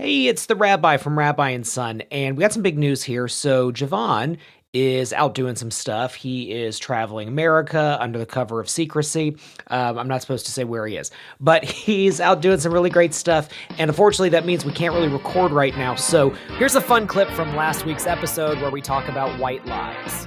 Hey, it's the Rabbi from Rabbi Son, and we got some big news here. So Javon is out doing some stuff. He is traveling America under the cover of secrecy. I'm not supposed to say where he is, but he's out doing some really great stuff. And unfortunately, that means we can't really record right now. So here's a fun clip from last week's episode where we talk about white lies.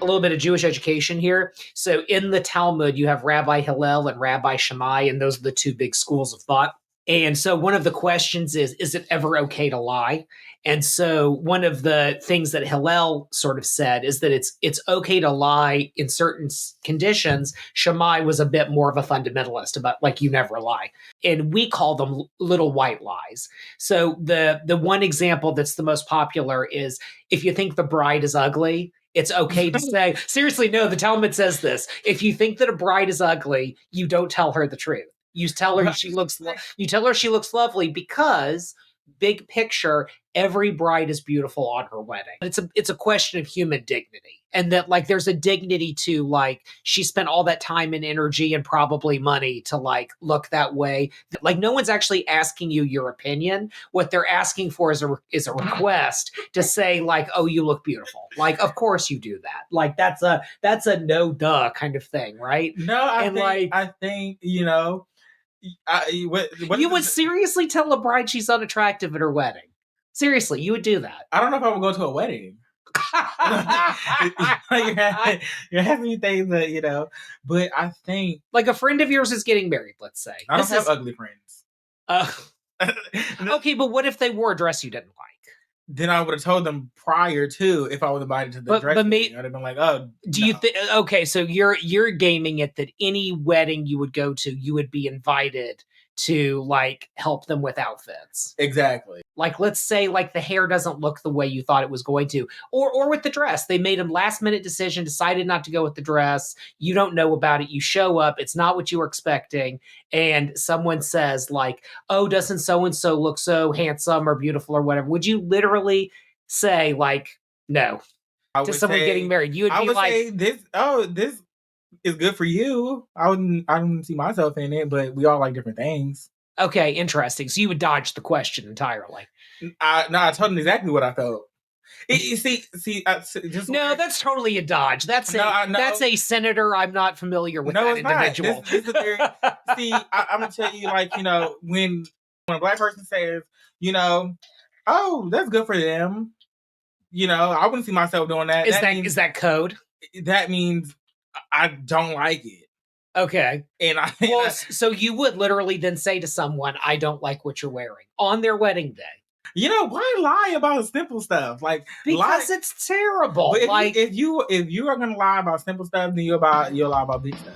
A little bit of Jewish education here. So in the Talmud, you have Rabbi Hillel and Rabbi Shammai, and those are the two big schools of thought. And so one of the questions is it ever okay to lie? And so one of the things that Hillel sort of said is that it's okay to lie in certain conditions. Shammai was a bit more of a fundamentalist about like you never lie. And we call them little white lies. So the one example that's the most popular is if you think the bride is ugly, it's okay to say, seriously, no, the Talmud says this. If you think that a bride is ugly, you don't tell her the truth. You tell her you tell her she looks lovely because big picture, every bride is beautiful on her wedding. It's a question of human dignity. And that like there's a dignity to like she spent all that time and energy and probably money to like look that way. Like no one's actually asking you your opinion. What they're asking for is a request to say like, oh, you look beautiful. Like of course you do that. Like that's a no duh kind of thing, right? No, I think you would seriously tell a bride she's unattractive at her wedding. Seriously, you would do that. I don't know if I would go to a wedding. you're having me think that, but I think like a friend of yours is getting married, let's say. I don't have ugly friends. Okay, but what if they wore a dress you didn't like? Then I would have told them prior to if I was invited to the dress meeting. I'd have been like, "Oh, do you think?" Okay, so you're gaming it that any wedding you would go to, you would be invited to like help them with outfits. Exactly. Like let's say like the hair doesn't look the way you thought it was going to, or with the dress, they made a last minute decision, decided not to go with the dress. You don't know about it. You show up, it's not what you were expecting, and someone says like, "Oh, doesn't so and so look so handsome or beautiful or whatever?" Would you literally say like no to someone getting married? You would be like, say this. Oh, this is good for you. I wouldn't see myself in it, but we all like different things. Okay, interesting. So you would dodge the question entirely. I told him exactly what I felt. That's totally a dodge. That's a senator. I'm not familiar with that individual. I'm gonna tell you, like when a black person says, oh, that's good for them. I wouldn't see myself doing that. Is that code? That means I don't like it. Okay. So you would literally then say to someone, "I don't like what you're wearing" on their wedding day. Why lie about simple stuff? Like because it's terrible. But if you are gonna lie about simple stuff, then you'll lie about big stuff.